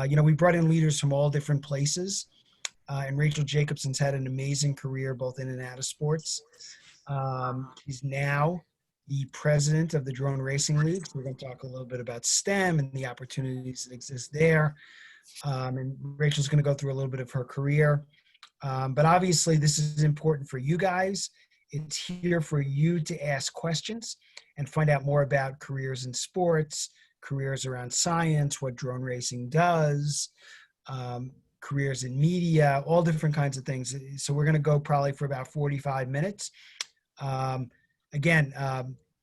We brought in leaders from all different places. And Rachel Jacobson's had an amazing career both in and out of sports. She's now the president of the Drone Racing League. So we're going to talk a little bit about STEM and the opportunities that exist there. And Rachel's going to go through a little bit of her career. But obviously, this is important for you guys. It's here for you to ask questions and find out more about careers in sports, careers around science, what drone racing does, careers in media, all different kinds of things. So we're going to go probably for about 45 minutes. Again,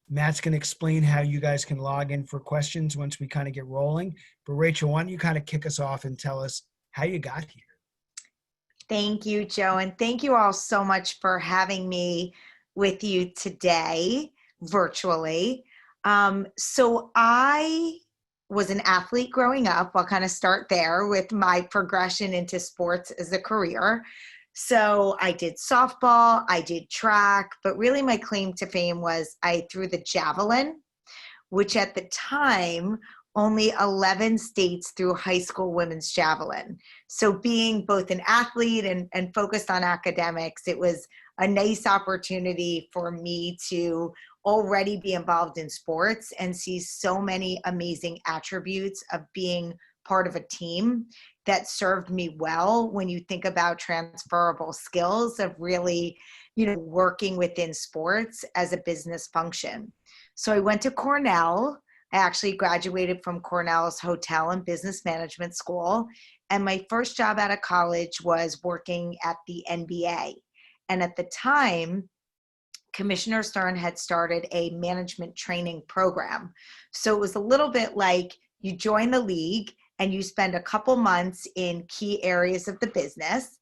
Matt's going to explain how you guys can log in for questions once we kind of get rolling. But Rachel, why don't you kind of kick us off and tell us how you got here? Thank you, Joe. And thank you all so much for having me with you today, virtually. So I was an athlete growing up. I'll kind of start there with my progression into sports as a career. So I did softball, I did track, but really my claim to fame was I threw the javelin, which at the time, only 11 states threw high school women's javelin. So being both an athlete and focused on academics, it was a nice opportunity for me to already be involved in sports and see so many amazing attributes of being part of a team that served me well when you think about transferable skills of really, working within sports as a business function. So I went to Cornell. I actually graduated from Cornell's Hotel and Business Management School. And my first job out of college was working at the NBA. And at the time, Commissioner Stern had started a management training program. So it was a little bit like you join the league and you spend a couple months in key areas of the business,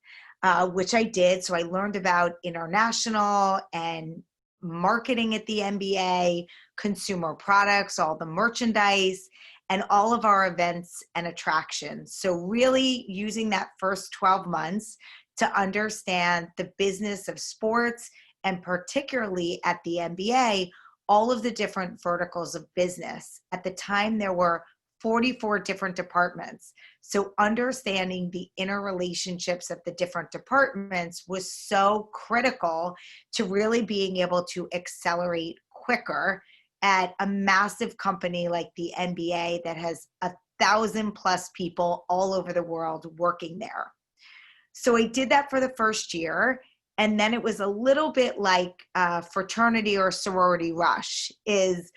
which I did. So I learned about international and marketing at the NBA, consumer products, all the merchandise, and all of our events and attractions. So really using that first 12 months to understand the business of sports, and particularly at the NBA, all of the different verticals of business. At the time, there were 44 different departments. So understanding the interrelationships of the different departments was so critical to really being able to accelerate quicker at a massive company like the NBA that has 1,000+ people all over the world working there. So I did that for the first year. And then it was a little bit like fraternity or sorority rush is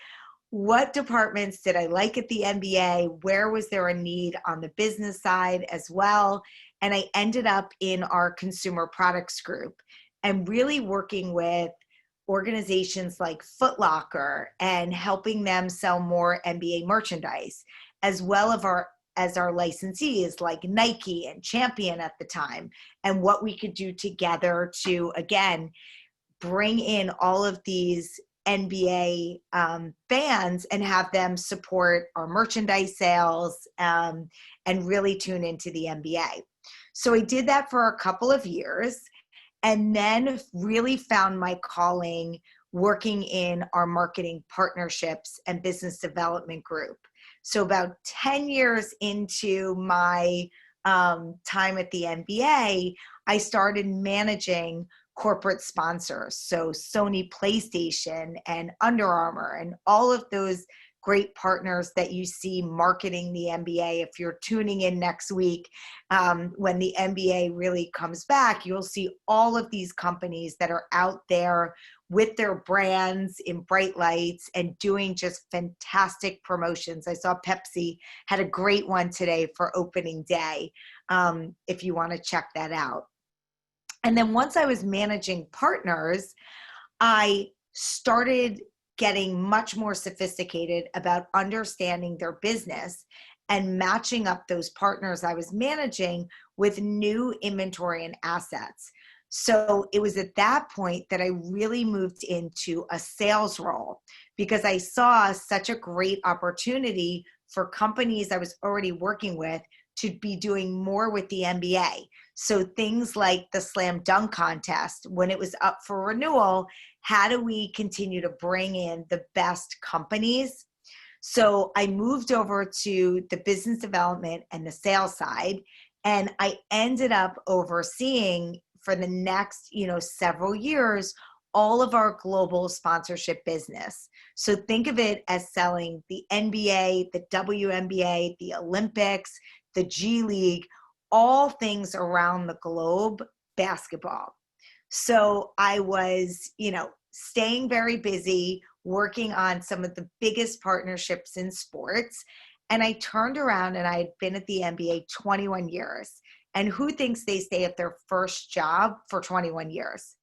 what departments did I like at the NBA? Where was there a need on the business side as well? And I ended up in our consumer products group and really working with organizations like Foot Locker and helping them sell more NBA merchandise, as well as our licensees like Nike and Champion at the time, and what we could do together to, again, bring in all of these NBA fans and have them support our merchandise sales and really tune into the NBA. So I did that for a couple of years and then really found my calling working in our marketing partnerships and business development group. So about 10 years into my time at the NBA, I started managing corporate sponsors. So Sony PlayStation and Under Armour and all of those great partners that you see marketing the NBA. If you're tuning in next week, when the NBA really comes back, you'll see all of these companies that are out there with their brands in bright lights and doing just fantastic promotions. I saw Pepsi had a great one today for opening day, if you want to check that out. And then once I was managing partners, I started getting much more sophisticated about understanding their business and matching up those partners I was managing with new inventory and assets. So it was at that point that I really moved into a sales role because I saw such a great opportunity for companies I was already working with to be doing more with the NBA. So things like the slam dunk contest, when it was up for renewal, how do we continue to bring in the best companies? So I moved over to the business development and the sales side, and I ended up overseeing for the next, several years, all of our global sponsorship business. So think of it as selling the NBA, the WNBA, the Olympics, the G League, all things around the globe, basketball. So I was, staying very busy, working on some of the biggest partnerships in sports. And I turned around and I had been at the NBA 21 years. And who thinks they stay at their first job for 21 years?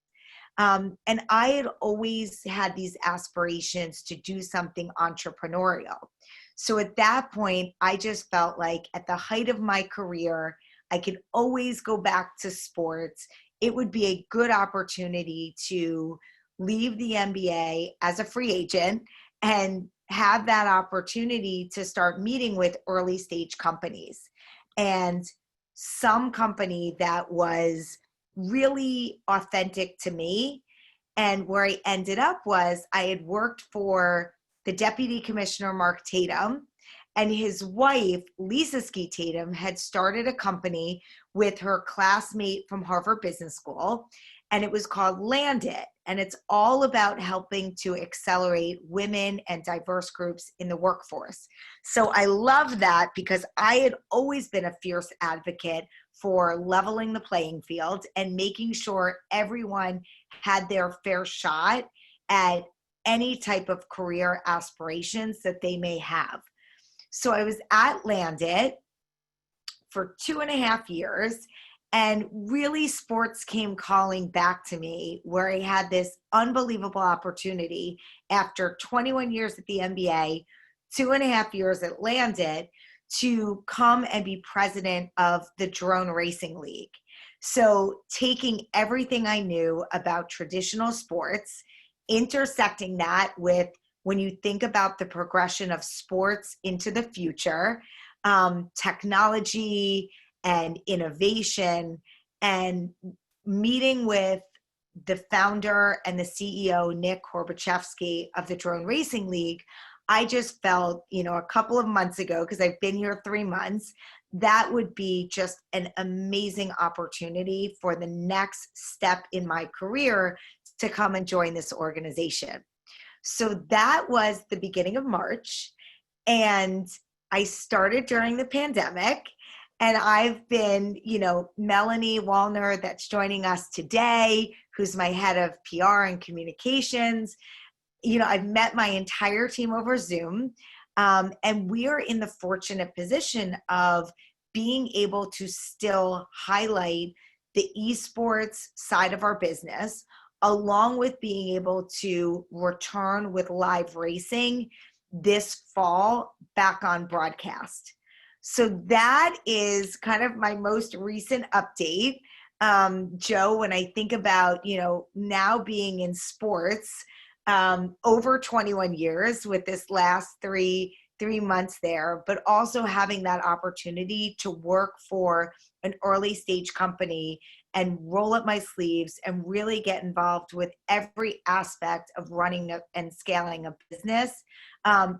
And I had always had these aspirations to do something entrepreneurial. So at that point, I just felt like at the height of my career, I could always go back to sports. It would be a good opportunity to leave the NBA as a free agent and have that opportunity to start meeting with early stage companies. And some company that was really authentic to me. And where I ended up was I had worked for the Deputy Commissioner, Mark Tatum, and his wife, Lisa Ski Tatum, had started a company with her classmate from Harvard Business School, and it was called Land It. And it's all about helping to accelerate women and diverse groups in the workforce. So I love that because I had always been a fierce advocate for leveling the playing field and making sure everyone had their fair shot at any type of career aspirations that they may have. So I was at Landit for 2.5 years, and really sports came calling back to me, where I had this unbelievable opportunity after 21 years at the NBA, 2.5 years at Landit, to come and be president of the Drone Racing League. So taking everything I knew about traditional sports, intersecting that with when you think about the progression of sports into the future, technology and innovation, and meeting with the founder and the CEO, Nick Horbachevsky of the Drone Racing League, I just felt, a couple of months ago, because I've been here 3 months, that would be just an amazing opportunity for the next step in my career to come and join this organization. So that was the beginning of March. And I started during the pandemic. And I've been, Melanie Wallner, that's joining us today, who's my head of PR and communications. I've met my entire team over Zoom. And we are in the fortunate position of being able to still highlight the esports side of our business, along with being able to return with live racing this fall back on broadcast. So that is kind of my most recent update. Joe, when I think about, now being in sports, over 21 years with this last three months there, but also having that opportunity to work for an early stage company and roll up my sleeves and really get involved with every aspect of running and scaling a business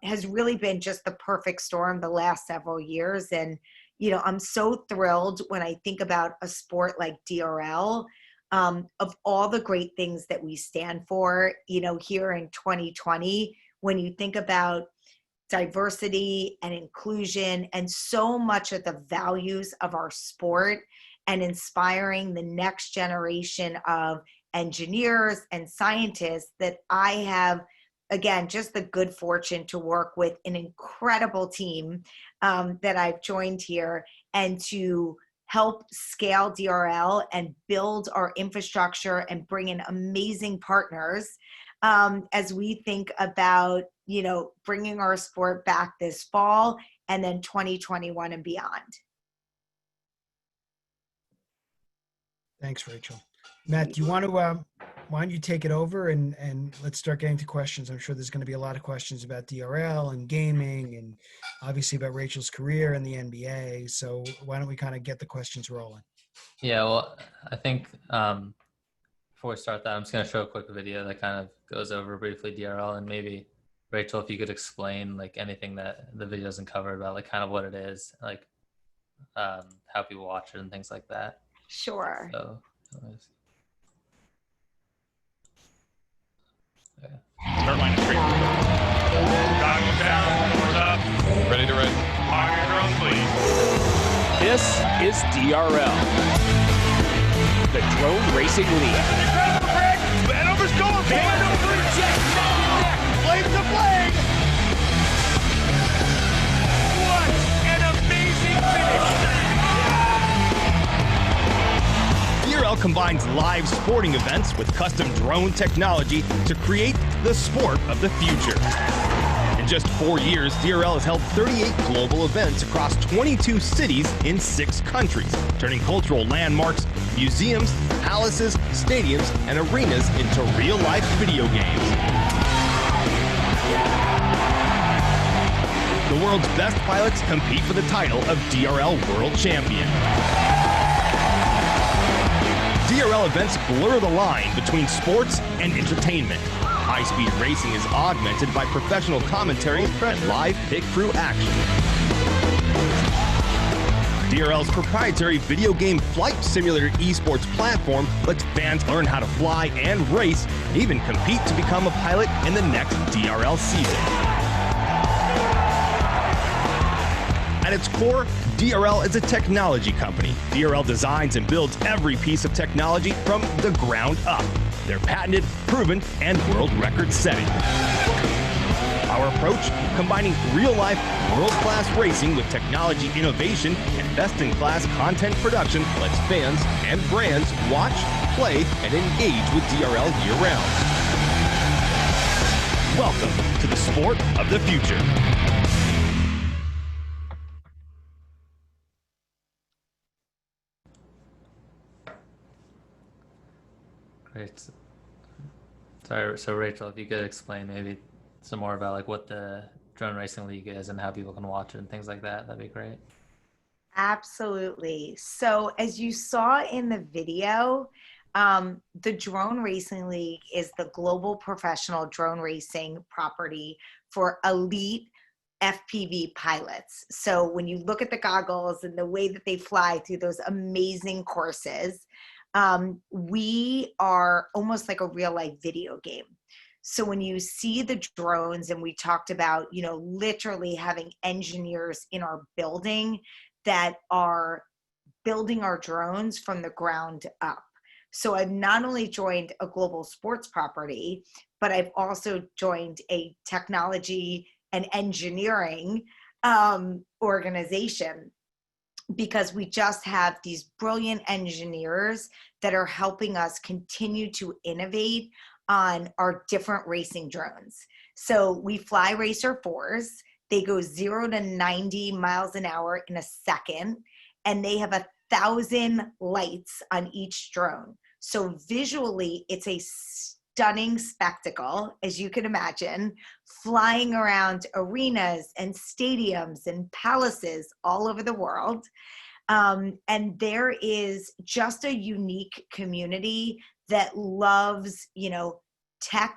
has really been just the perfect storm the last several years. And, I'm so thrilled when I think about a sport like DRL, of all the great things that we stand for, here in 2020, when you think about diversity and inclusion and so much of the values of our sport and inspiring the next generation of engineers and scientists, that I have, again, just the good fortune to work with an incredible team that I've joined here, and to help scale DRL and build our infrastructure and bring in amazing partners as we think about, bringing our sport back this fall and then 2021 and beyond. Thanks, Rachel. Matt, do you want to, why don't you take it over and let's start getting to questions. I'm sure there's going to be a lot of questions about DRL and gaming and obviously about Rachel's career in the NBA. So why don't we kind of get the questions rolling? Yeah, well, I think before we start that, I'm just going to show a quick video that kind of goes over briefly DRL and maybe Rachel, if you could explain like anything that the video doesn't cover about like kind of what it is, like how people watch it and things like that. Sure. So, Start line is straight. Goggles down, doors up. Ready to race. Fire your drone, please. This is DRL, the Drone Racing League. Incredible, Greg. Vanover's going for it. Blade to blade. What an amazing finish. DRL combines live sporting events with custom drone technology to create the sport of the future. In just 4 years, DRL has held 38 global events across 22 cities in 6 countries, turning cultural landmarks, museums, palaces, stadiums, and arenas into real-life video games. The world's best pilots compete for the title of DRL World Champion. DRL events blur the line between sports and entertainment. High-speed racing is augmented by professional commentary and live pit-crew action. DRL's proprietary video game flight simulator esports platform lets fans learn how to fly and race, and even compete to become a pilot in the next DRL season. At its core, DRL is a technology company. DRL designs and builds every piece of technology from the ground up. They're patented, proven, and world record setting. Our approach, combining real-life, world-class racing with technology innovation and best-in-class content production, lets fans and brands watch, play, and engage with DRL year-round. Welcome to the sport of the future. great. Sorry, so Rachel, if you could explain maybe some more about like what the Drone Racing League is and how people can watch it and things like that, that'd be great. Absolutely. So as you saw in the video, the Drone Racing League is the global professional drone racing property for elite FPV pilots. So when you look at the goggles and the way that they fly through those amazing courses, we are almost like a real life video game. So when you see the drones, and we talked about, you know, literally having engineers in our building that are building our drones from the ground up. So I've not only joined a global sports property, but I've also joined a technology and engineering organization, because we just have these brilliant engineers that are helping us continue to innovate on our different racing drones. So we fly Racer 4s. They go 0 to 90 miles an hour in a second, and they have 1,000 lights on each drone. So visually, it's a stunning spectacle, as you can imagine, flying around arenas and stadiums and palaces all over the world. And there is just a unique community that loves, you know, tech,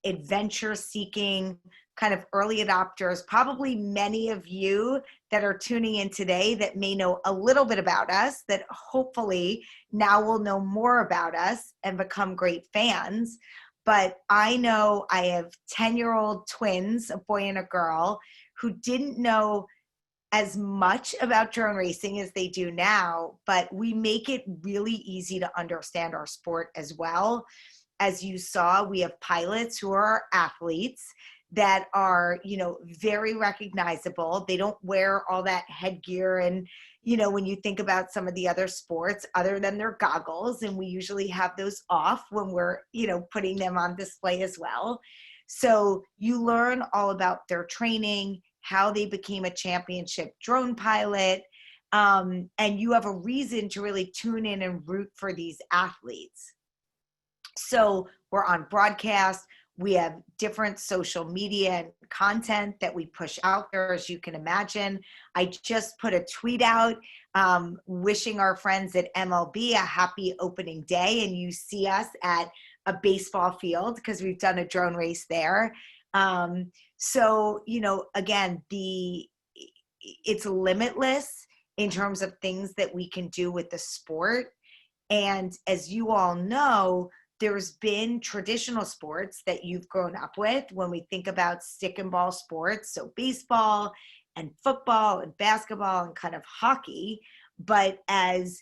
adventure seeking, kind of early adopters. Probably many of you that are tuning in today that may know a little bit about us, that hopefully now will know more about us and become great fans. But I know I have 10-year-old twins, a boy and a girl, who didn't know as much about drone racing as they do now, but we make it really easy to understand our sport as well. As you saw, we have pilots who are athletes that are, you know, very recognizable. They don't wear all that headgear, and, you know, when you think about some of the other sports, other than their goggles, and we usually have those off when we're, you know, putting them on display as well. So you learn all about their training, how they became a championship drone pilot, and you have a reason to really tune in and root for these athletes. So we're on broadcast. We have different social media and content that we push out there, as you can imagine. I just put a tweet out wishing our friends at MLB a happy opening day, and you see us at a baseball field because we've done a drone race there. So, again, it's limitless in terms of things that we can do with the sport. And as you all know, there's been traditional sports that you've grown up with when we think about stick and ball sports. So baseball and football and basketball and kind of hockey. But as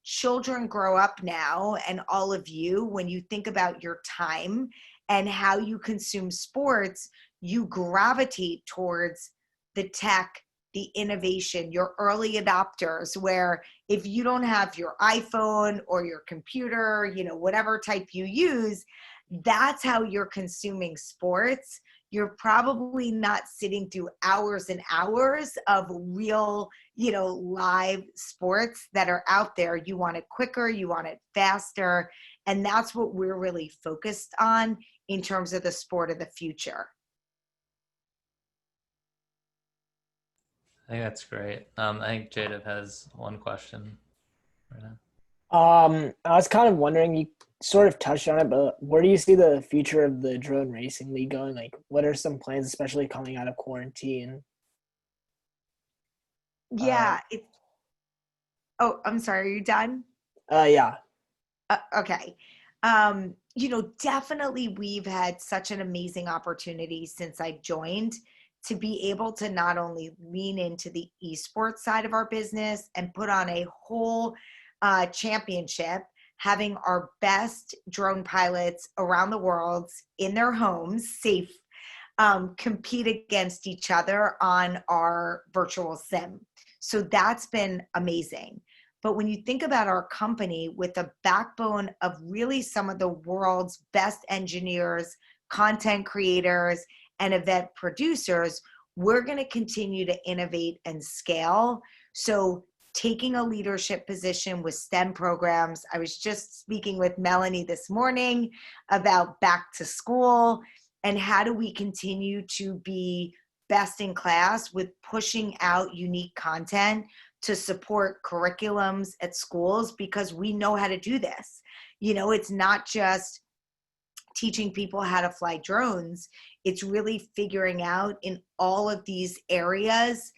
children grow up now, and all of you, when you think about your time and how you consume sports, you gravitate towards the tech, the innovation, your early adopters, where if you don't have your iPhone or your computer, whatever type you use, that's how you're consuming sports. You're probably not sitting through hours and hours of real, live sports that are out there. You want it quicker, you want it faster. And that's what we're really focused on in terms of the sport of the future. I think that's great. I think Jadip has one question right now. I was kind of wondering, you sort of touched on it, but where do you see the future of the drone racing league going? Like, what are some plans, especially coming out of quarantine? Yeah. I'm sorry. Are you done? Yeah. Okay. Definitely we've had such an amazing opportunity since I joined to be able to not only lean into the esports side of our business and put on a whole championship, having our best drone pilots around the world in their homes, safe, compete against each other on our virtual sim. So that's been amazing. But when you think about our company with a backbone of really some of the world's best engineers, content creators, and event producers, we're going to continue to innovate and scale. So taking a leadership position with STEM programs. I was just speaking with Melanie this morning about back to school and how do we continue to be best in class with pushing out unique content to support curriculums at schools, because we know how to do this. It's not just teaching people how to fly drones. It's really figuring out in all of these areas,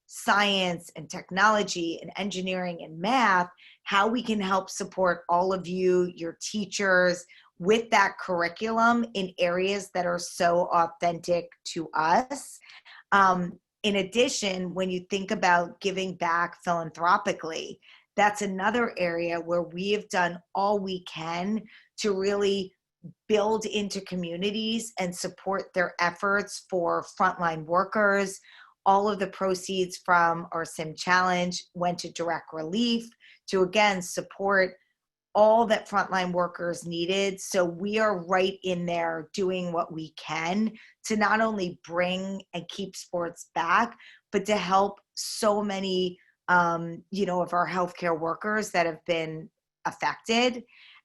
science and technology and engineering and math, how we can help support all of you, your teachers, with that curriculum in areas that are so authentic to us. In addition, when you think about giving back philanthropically, that's another area where we have done all we can to really build into communities and support their efforts for frontline workers. All of the proceeds from our Sim Challenge went to direct relief to, again, support all that frontline workers needed. So we are right in there doing what we can to not only bring and keep sports back, but to help so many, of our healthcare workers that have been affected.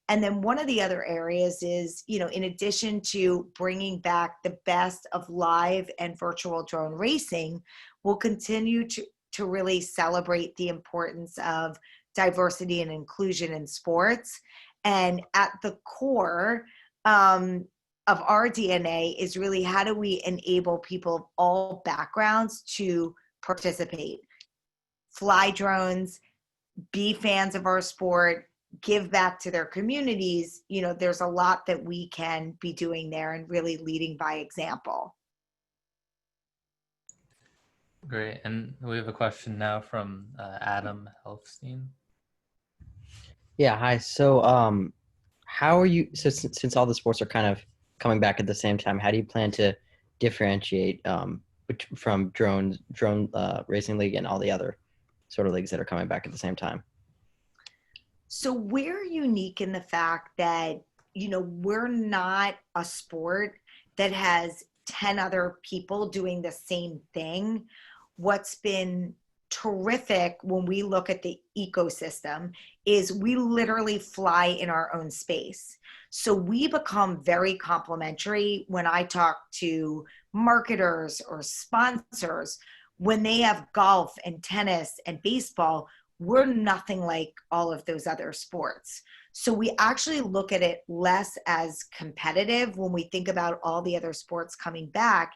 And then one of the other areas is, in addition to bringing back the best of live and virtual drone racing, we'll continue to really celebrate the importance of diversity and inclusion in sports. And at the core of our DNA is really how do we enable people of all backgrounds to participate, fly drones, be fans of our sport, give back to their communities. There's a lot that we can be doing there and really leading by example. Great. And we have a question now from Adam Helfstein. Yeah, hi. So, how are you, so since all the sports are kind of coming back at the same time, how do you plan to differentiate from drone racing league and all the other sort of leagues that are coming back at the same time? So we're unique in the fact that, we're not a sport that has 10 other people doing the same thing. What's been terrific when we look at the ecosystem is we literally fly in our own space. So we become very complementary when I talk to marketers or sponsors. When they have golf and tennis and baseball, we're nothing like all of those other sports. So we actually look at it less as competitive when we think about all the other sports coming back.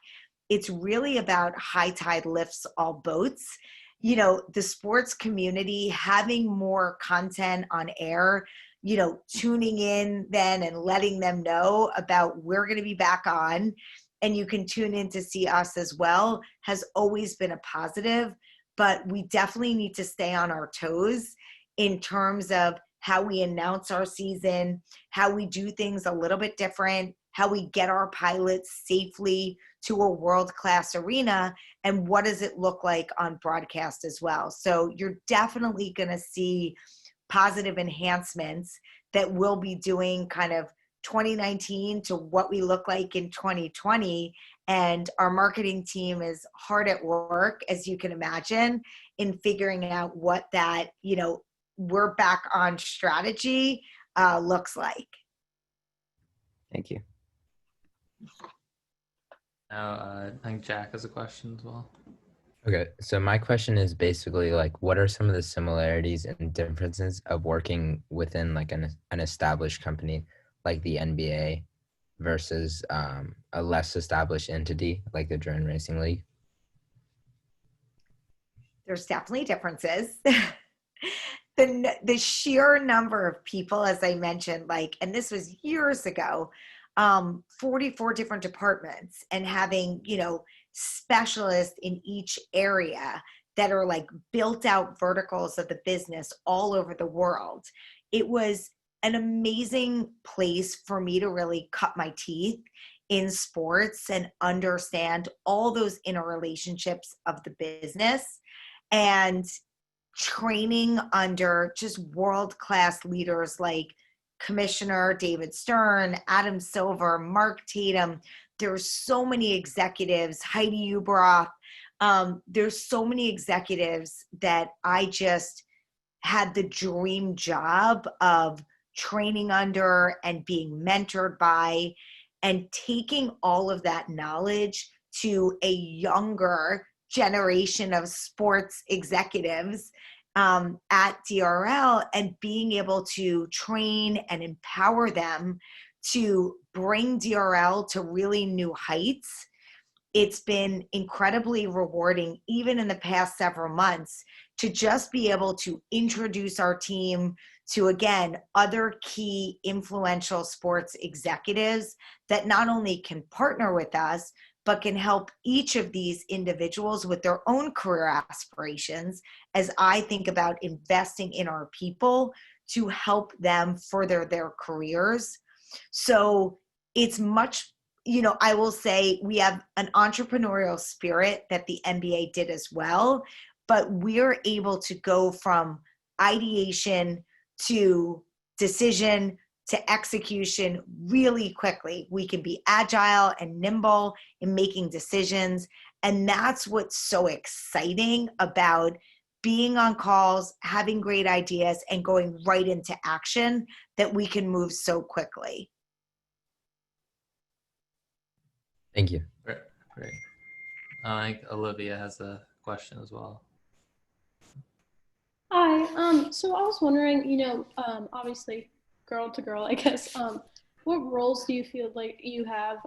It's really about high tide lifts all boats. You know, the sports community having more content on air, you know, tuning in then and letting them know about we're going to be back on, and you can tune in to see us as well, has always been a positive. But we definitely need to stay on our toes in terms of how we announce our season, how we do things a little bit different, how we get our pilots safely to a world-class arena, and what does it look like on broadcast as well. So you're definitely going to see positive enhancements that we'll be doing kind of 2019 to what we look like in 2020. And our marketing team is hard at work, as you can imagine, in figuring out what that, you know, we're back on strategy looks like. Thank you. Now, I think Jack has a question as well. Okay, so my question is basically like, what are some of the similarities and differences of working within like an established company like the NBA versus a less established entity like the Drone Racing League? There's definitely differences. The sheer number of people, as I mentioned, like, and this was years ago, 44 different departments, and having, you know, specialists in each area that are like built out verticals of the business all over the world. It was an amazing place for me to really cut my teeth in sports and understand all those interrelationships of the business, and training under just world-class leaders like Commissioner David Stern, Adam Silver, Mark Tatum. There's so many executives, Heidi Ubroth. There's so many executives that I just had the dream job of training under and being mentored by, and taking all of that knowledge to a younger generation of sports executives at DRL, and being able to train and empower them to bring DRL to really new heights. It's been incredibly rewarding, even in the past several months, to just be able to introduce our team to, again, other key influential sports executives that not only can partner with us, but can help each of these individuals with their own career aspirations, as I think about investing in our people to help them further their careers. So it's much, you know, I will say we have an entrepreneurial spirit that the NBA did as well, but we're able to go from ideation to decision to execution really quickly. We can be agile and nimble in making decisions. And that's what's so exciting about being on calls, having great ideas, and going right into action, that we can move so quickly. Thank you. Great. I think Olivia has a question as well. Hi. So I was wondering, you know, obviously girl to girl, I guess, what roles do you feel like you have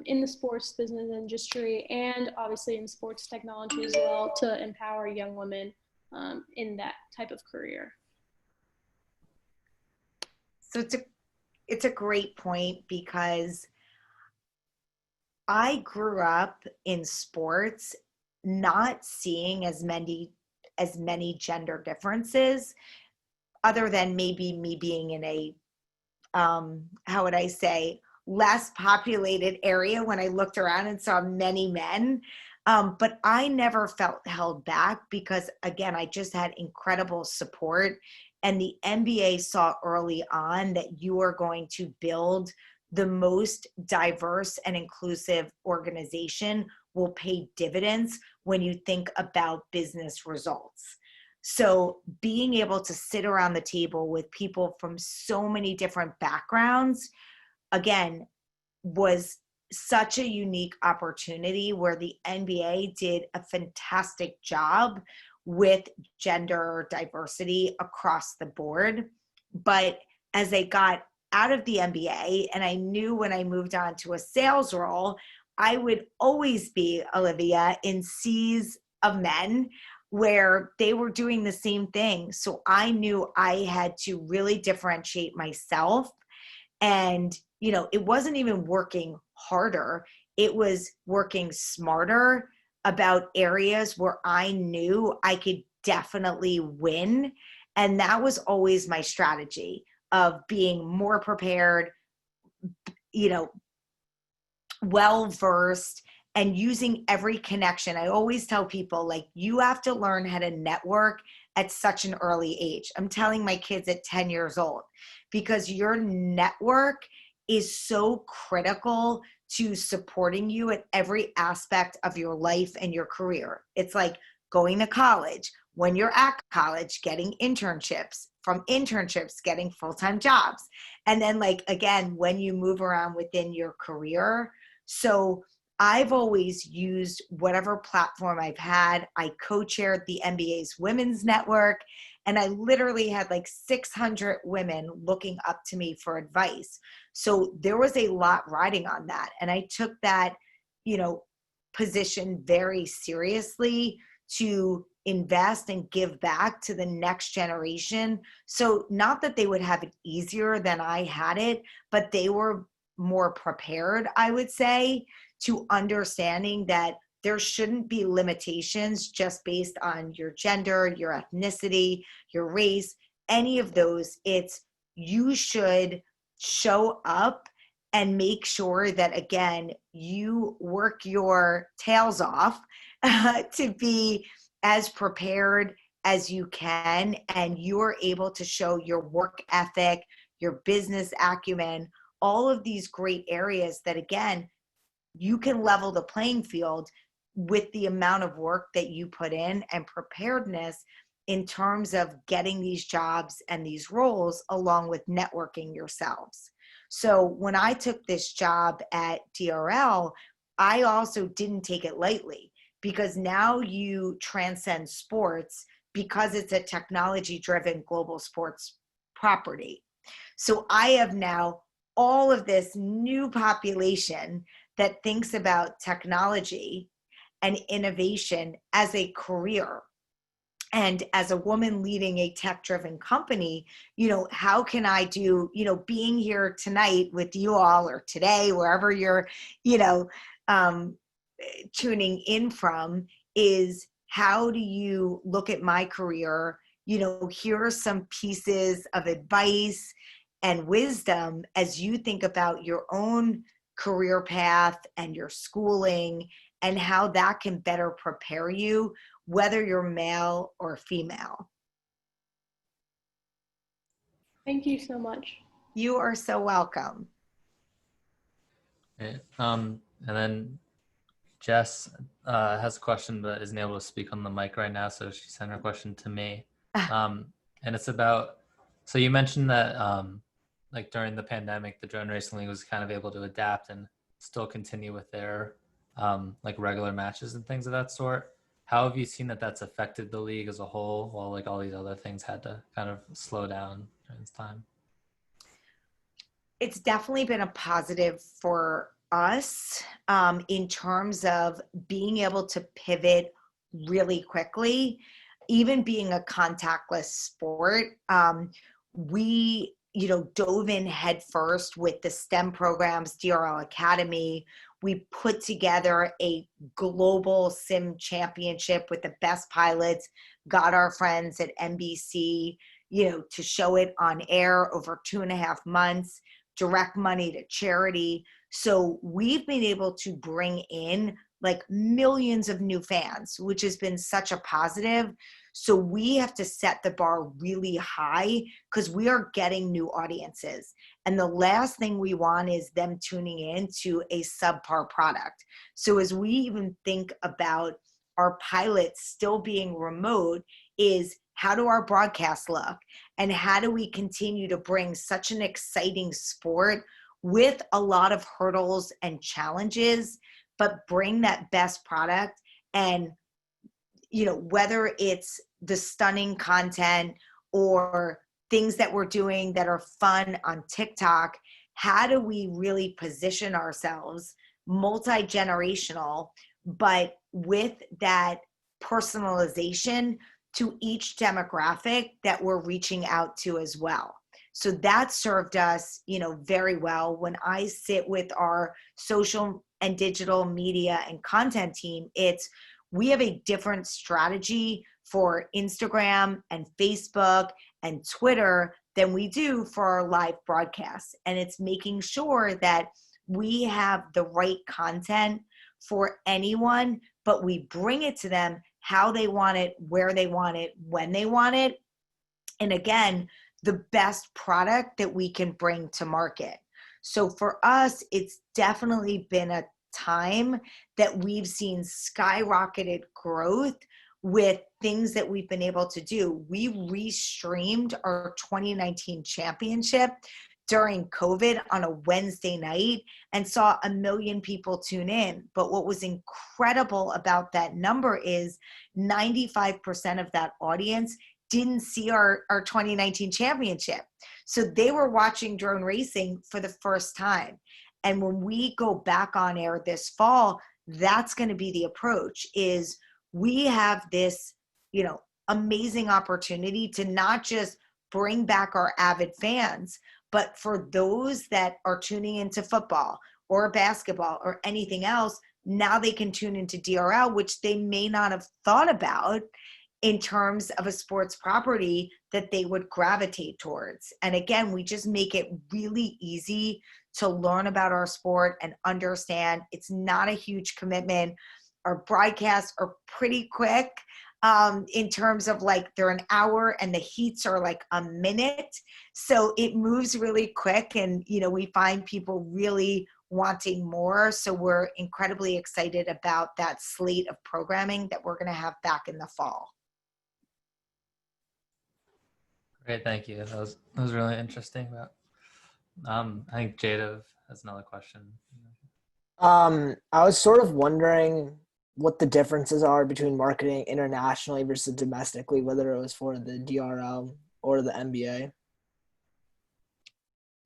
in the sports business industry, and obviously in sports technology as well, to empower young women in that type of career? So it's a great point, because I grew up in sports not seeing as many gender differences, other than maybe me being in a how would I say, less populated area when I looked around and saw many men. But I never felt held back, because again, I just had incredible support, and the NBA saw early on that you are going to build the most diverse and inclusive organization will pay dividends when you think about business results. So being able to sit around the table with people from so many different backgrounds, again, was such a unique opportunity, where the NBA did a fantastic job with gender diversity across the board. But as I got out of the NBA, and I knew when I moved on to a sales role, I would always be, Olivia, in seas of men where they were doing the same thing. So I knew I had to really differentiate myself. And, it wasn't even working harder. It was working smarter about areas where I knew I could definitely win. And that was always my strategy of being more prepared, well-versed, and using every connection. I always tell people, like, you have to learn how to network at such an early age. I'm telling my kids at 10 years old, because your network is so critical to supporting you at every aspect of your life and your career. It's like going to college. When you're at college, getting internships, from internships, getting full-time jobs. And then, like, again, when you move around within your career. So I've always used whatever platform I've had. I co-chaired the NBA's Women's Network, and I literally had like 600 women looking up to me for advice. So there was a lot riding on that. And I took that, position very seriously to invest and give back to the next generation. So not that they would have it easier than I had it, but they were more prepared, I would say, to understanding that there shouldn't be limitations just based on your gender, your ethnicity, your race, any of those. It's you should show up and make sure that, again, you work your tails off to be as prepared as you can, and you're able to show your work ethic, your business acumen, all of these great areas that, again, you can level the playing field with the amount of work that you put in and preparedness in terms of getting these jobs and these roles, along with networking yourselves. So when I took this job at DRL, I also didn't take it lightly, because now you transcend sports because it's a technology-driven global sports property. So I have now all of this new population that thinks about technology and innovation as a career. And as a woman leading a tech-driven company, how can I do, being here tonight with you all, or today, wherever you're, tuning in from, is how do you look at my career? Here are some pieces of advice and wisdom as you think about your own career path and your schooling, and how that can better prepare you, whether you're male or female. Thank you so much. You are so welcome. Okay. And then Jess has a question but isn't able to speak on the mic right now, so she sent her question to me. And it's about, so you mentioned that like during the pandemic, the Drone Racing League was kind of able to adapt and still continue with their like regular matches and things of that sort. How have you seen that that's affected the league as a whole, while like all these other things had to kind of slow down during this time? It's definitely been a positive for us in terms of being able to pivot really quickly. Even being a contactless sport, we dove in headfirst with the STEM programs, DRL Academy. We put together a global sim championship with the best pilots, got our friends at NBC, to show it on air over 2.5 months, direct money to charity. So we've been able to bring in like millions of new fans, which has been such a positive. So we have to set the bar really high, because we are getting new audiences. And the last thing we want is them tuning in to a subpar product. So as we even think about our pilots still being remote, is how do our broadcasts look? And how do we continue to bring such an exciting sport with a lot of hurdles and challenges, but bring that best product? And, whether it's the stunning content or things that we're doing that are fun on TikTok, how do we really position ourselves multi-generational, but with that personalization to each demographic that we're reaching out to as well. So that served us, very well. When I sit with our social and digital media and content team, we have a different strategy for Instagram and Facebook and Twitter than we do for our live broadcasts. And it's making sure that we have the right content for anyone, but we bring it to them how they want it, where they want it, when they want it. And again, the best product that we can bring to market. So for us, it's definitely been a time that we've seen skyrocketed growth with things that we've been able to do. We restreamed our 2019 championship during COVID on a Wednesday night and saw 1 million people tune in. But what was incredible about that number is 95% of that audience didn't see our 2019 championship. So they were watching drone racing for the first time. And when we go back on air this fall, that's going to be the approach, is we have this, amazing opportunity to not just bring back our avid fans, but for those that are tuning into football or basketball or anything else, now they can tune into DRL, which they may not have thought about in terms of a sports property that they would gravitate towards. And again, we just make it really easy to learn about our sport and understand. It's not a huge commitment. Our broadcasts are pretty quick in terms of they're an hour and the heats are a minute. So it moves really quick, and, we find people really wanting more. So we're incredibly excited about that slate of programming that we're going to have back in the fall. Great, thank you. That was really interesting. But I think Jada has another question. I was sort of wondering what the differences are between marketing internationally versus domestically, whether it was for the DRL or the NBA.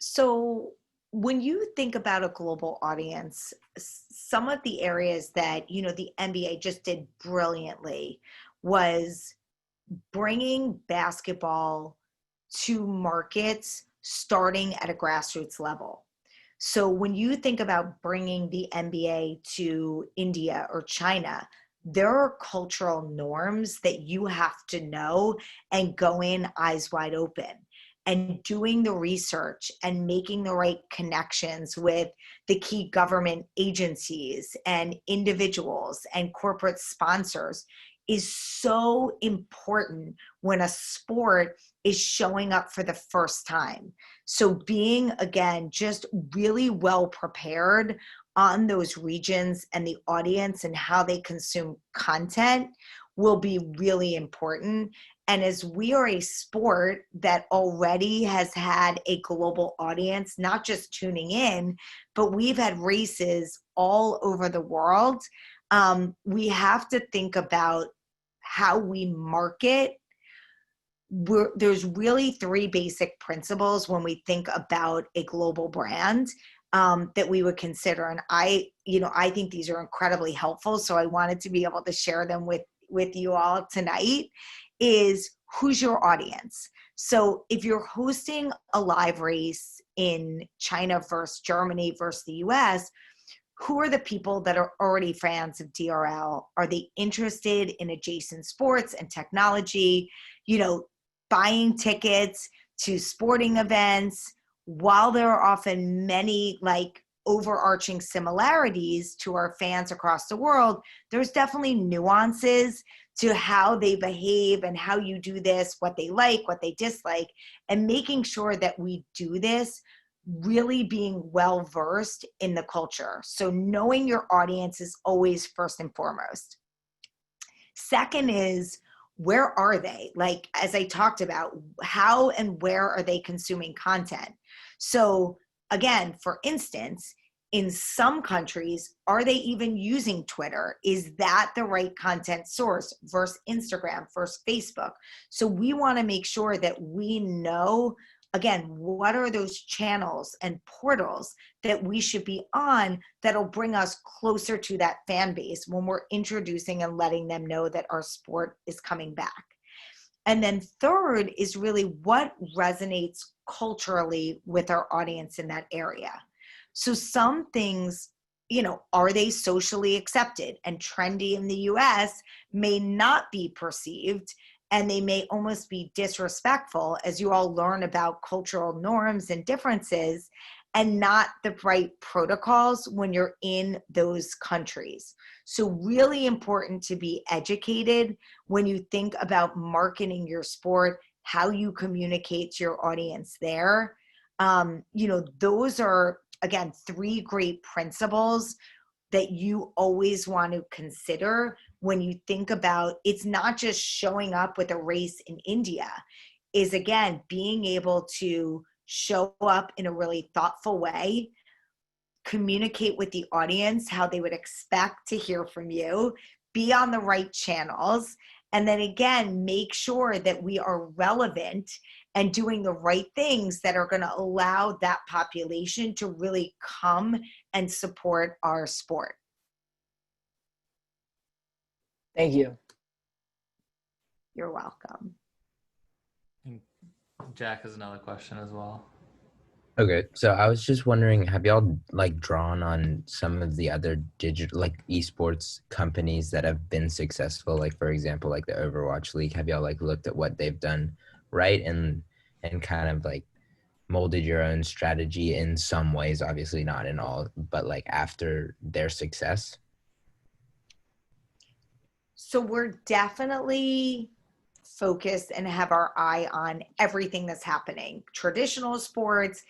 So when you think about a global audience, some of the areas that, the NBA just did brilliantly was bringing basketball to markets starting at a grassroots level. So when you think about bringing the NBA to India or China, there are cultural norms that you have to know and go in eyes wide open. And doing the research and making the right connections with the key government agencies and individuals and corporate sponsors is so important when a sport is showing up for the first time. So being, again, just really well prepared on those regions and the audience and how they consume content will be really important. And as we are a sport that already has had a global audience, not just tuning in, but we've had races all over the world, we have to think about how we market. There's really 3 basic principles when we think about a global brand that we would consider. And I think these are incredibly helpful. So I wanted to be able to share them with you all tonight. Is who's your audience? So if you're hosting a live race in China versus Germany versus the US, who are the people that are already fans of DRL? Are they interested in adjacent sports and technology, buying tickets to sporting events? While there are often many overarching similarities to our fans across the world, there's definitely nuances to how they behave and how you do this, what they like, what they dislike, and making sure that we do this really being well versed in the culture. So knowing your audience is always first and foremost. Second is, where are they? As I talked about, how and where are they consuming content? So again, for instance, in some countries, are they even using Twitter? Is that the right content source versus Instagram versus Facebook? So we want to make sure that we know, again, what are those channels and portals that we should be on that'll bring us closer to that fan base when we're introducing and letting them know that our sport is coming back. And then third is really what resonates culturally with our audience in that area. So some things, are they socially accepted and trendy in the US may not be perceived, and they may almost be disrespectful as you all learn about cultural norms and differences, and not the right protocols when you're in those countries. So really important to be educated when you think about marketing your sport, how you communicate to your audience there. Those are, again, 3 great principles that you always want to consider when you think about, it's not just showing up with a race in India, is again, being able to show up in a really thoughtful way, communicate with the audience how they would expect to hear from you, be on the right channels, and then again, make sure that we are relevant and doing the right things that are going to allow that population to really come and support our sport. Thank you. You're welcome. Jack has another question as well. Okay, so I was just wondering, have y'all like drawn on some of the other digital like esports companies that have been successful? Like for example, like the Overwatch League. Have y'all like looked at what they've done right and kind of like molded your own strategy in some ways, obviously not in all, but like after their success? So we're definitely focused and have our eye on everything that's happening. Traditional sports,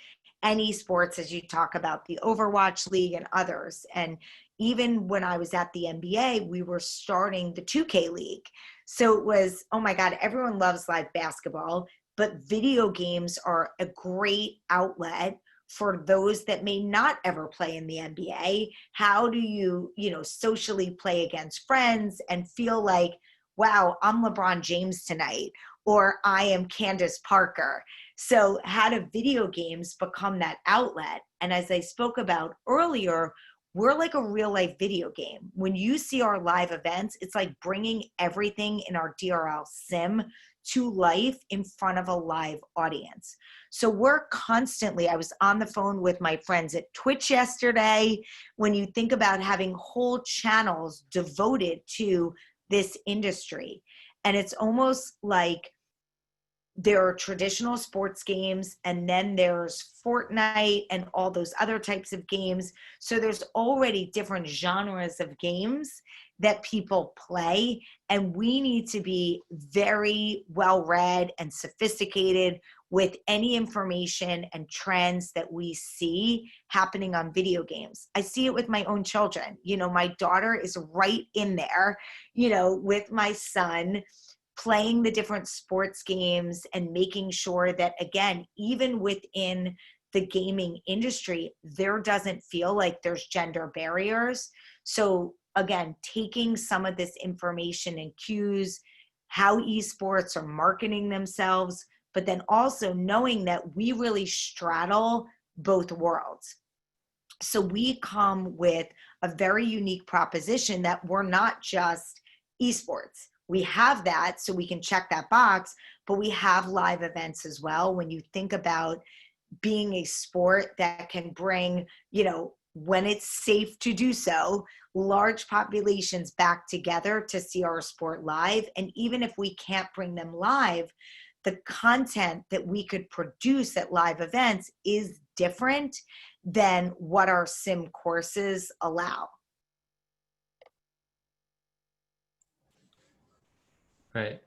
any sports, as you talk about the Overwatch League and others. And even when I was at the NBA, we were starting the 2K League. So it was, oh my God, everyone loves live basketball, but video games are a great outlet for those that may not ever play in the NBA. How do you, socially play against friends and feel like, wow, I'm LeBron James tonight, or I am Candace Parker. So how do video games become that outlet? And as I spoke about earlier, we're like a real life video game. When you see our live events, it's like bringing everything in our DRL sim to life in front of a live audience. So we're constantly, I was on the phone with my friends at Twitch yesterday. When you think about having whole channels devoted to this industry, and it's almost like there are traditional sports games, and then there's Fortnite and all those other types of games. So there's already different genres of games that people play, and we need to be very well read and sophisticated with any information and trends that we see happening on video games. I see it with my own children. My daughter is right in there, with my son, playing the different sports games and making sure that, again, even within the gaming industry, there doesn't feel like there's gender barriers. So again, taking some of this information and cues, how esports are marketing themselves, but then also knowing that we really straddle both worlds. So we come with a very unique proposition that we're not just esports. We have that, so we can check that box, but we have live events as well. When you think about being a sport that can bring, when it's safe to do so, large populations back together to see our sport live. And even if we can't bring them live, the content that we could produce at live events is different than what our sim courses allow. Great.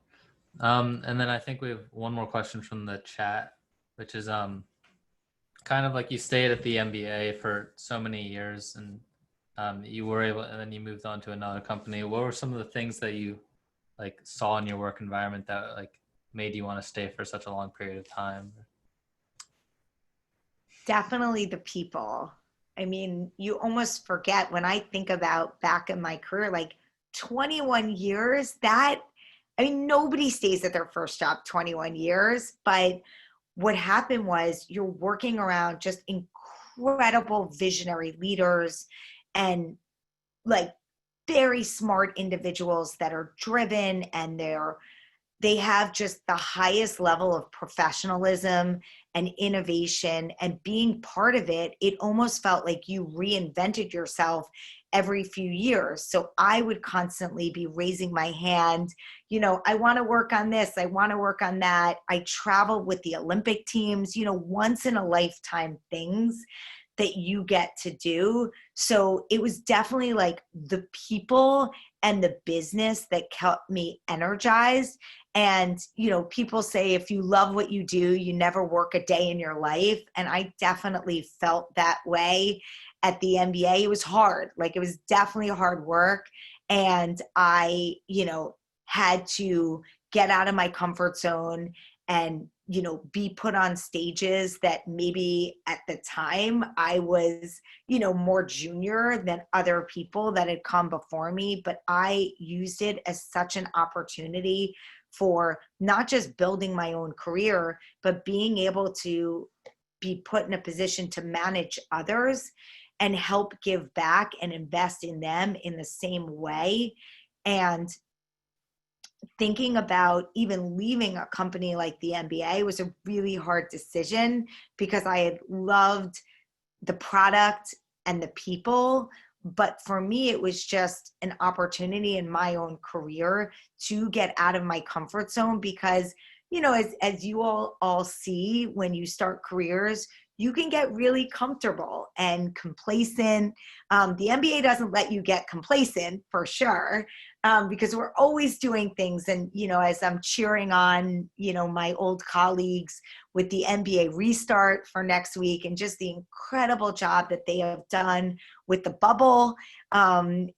And then I think we have one more question from the chat, which is kind of like you stayed at the NBA for so many years, and you were able, and then you moved on to another company. What were some of the things that you like saw in your work environment that like made you want to stay for such a long period of time? Definitely the people. I mean, you almost forget when I think about back in my career, like 21 years, that, I mean, nobody stays at their first job 21 years, but what happened was you're working around just incredible visionary leaders and like very smart individuals that are driven, and they have just the highest level of professionalism and innovation, and being part of it, it almost felt like you reinvented yourself every few years. So I would constantly be raising my hand, I want to work on this, I want to work on that. I traveled with the Olympic teams, once in a lifetime things that you get to do. So it was definitely like the people and the business that kept me energized. And, people say if you love what you do, you never work a day in your life. And I definitely felt that way at the NBA. It was hard. Like, it was definitely hard work. And I, had to get out of my comfort zone and, be put on stages that maybe at the time I was, more junior than other people that had come before me. But I used it as such an opportunity for not just building my own career, but being able to be put in a position to manage others and help give back and invest in them in the same way. And thinking about even leaving a company like the NBA was a really hard decision because I had loved the product and the people. But for me, it was just an opportunity in my own career to get out of my comfort zone because, as you all see when you start careers, you can get really comfortable and complacent. The NBA doesn't let you get complacent for sure, because we're always doing things. And, as I'm cheering on, my old colleagues with the NBA restart for next week and just the incredible job that they have done with the bubble, and,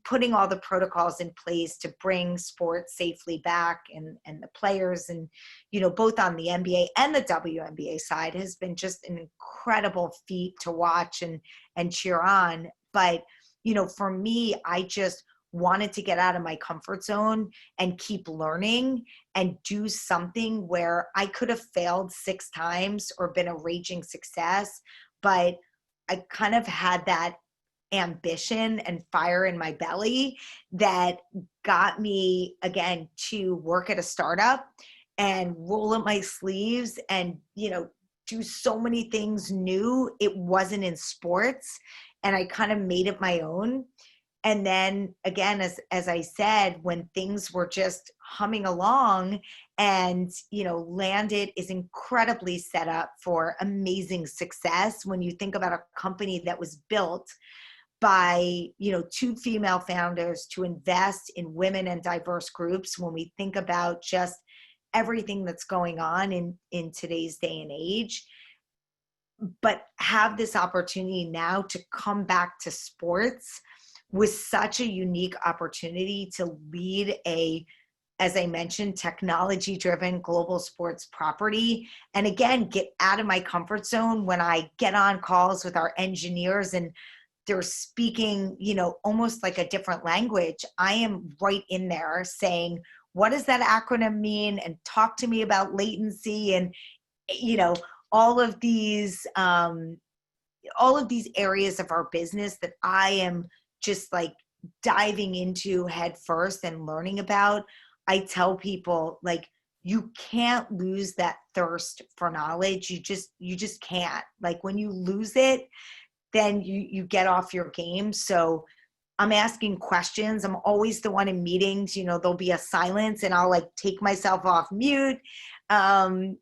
putting all the protocols in place to bring sports safely back, and the players, and, both on the NBA and the WNBA side has been just an incredible feat to watch and cheer on. But, for me, I just wanted to get out of my comfort zone and keep learning and do something where I could have failed 6 times or been a raging success, but I kind of had that ambition and fire in my belly that got me again to work at a startup and roll up my sleeves and, do so many things new. It wasn't in sports, and I kind of made it my own. And then again, as I said, when things were just humming along, and, Landed is incredibly set up for amazing success. When you think about a company that was built by, 2 female founders to invest in women and diverse groups, when we think about just everything that's going on in today's day and age, but have this opportunity now to come back to sports with such a unique opportunity to lead as I mentioned, technology-driven global sports property. And again, get out of my comfort zone when I get on calls with our engineers and they're speaking, almost like a different language. I am right in there saying, what does that acronym mean? And talk to me about latency and, all of these areas of our business that I am just like diving into head first and learning about. I tell people, like, you can't lose that thirst for knowledge. You just can't. Like, when you lose it, then you get off your game. So I'm asking questions. I'm always the one in meetings, there'll be a silence and I'll like take myself off mute. And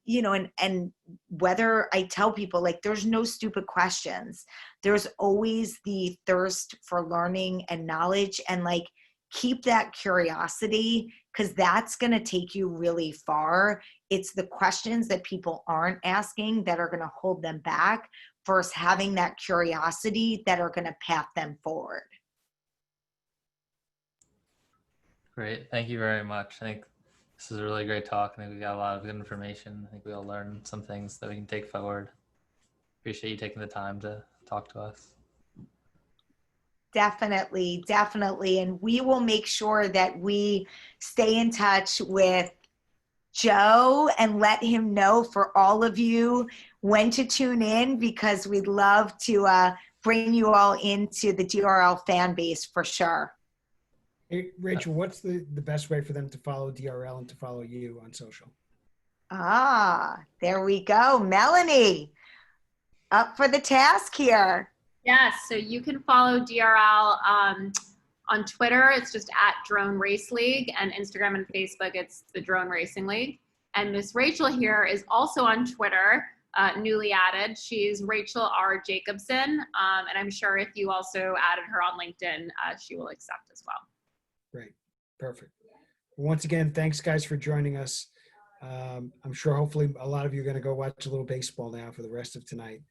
whether I tell people, like, there's no stupid questions. There's always the thirst for learning and knowledge, and like, keep that curiosity, because that's going to take you really far. It's the questions that people aren't asking that are going to hold them back versus having that curiosity that are going to path them forward. Great. Thank you very much. I think this is a really great talk. I think we got a lot of good information. I think we all learned some things that we can take forward. appreciate you taking the time to talk to us. Definitely, definitely. And we will make sure that we stay in touch with Joe and let him know for all of you when to tune in, because we'd love to bring you all into the DRL fan base for sure. Hey, Rachel, what's the best way for them to follow DRL and to follow you on social? There we go. Melanie, up for the task here. Yes, so you can follow DRL on Twitter. It's just at Drone Race League, and Instagram and Facebook, it's the Drone Racing League. And Miss Rachel here is also on Twitter, newly added. She's Rachel R. Jacobson, and I'm sure if you also added her on LinkedIn, she will accept as well. Great. Perfect. Once again, thanks guys for joining us. I'm sure hopefully a lot of you are going to go watch a little baseball now for the rest of tonight.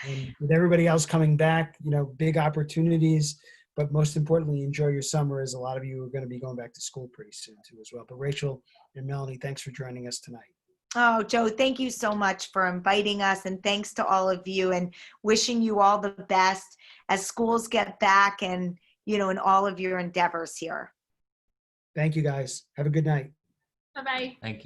And with everybody else coming back, big opportunities, but most importantly, enjoy your summer, as a lot of you are going to be going back to school pretty soon too as well. But Rachel and Melanie, thanks for joining us tonight. Oh, Joe, thank you so much for inviting us, and thanks to all of you, and wishing you all the best as schools get back and, in all of your endeavors here. Thank you guys. Have a good night. Bye-bye. Thank you.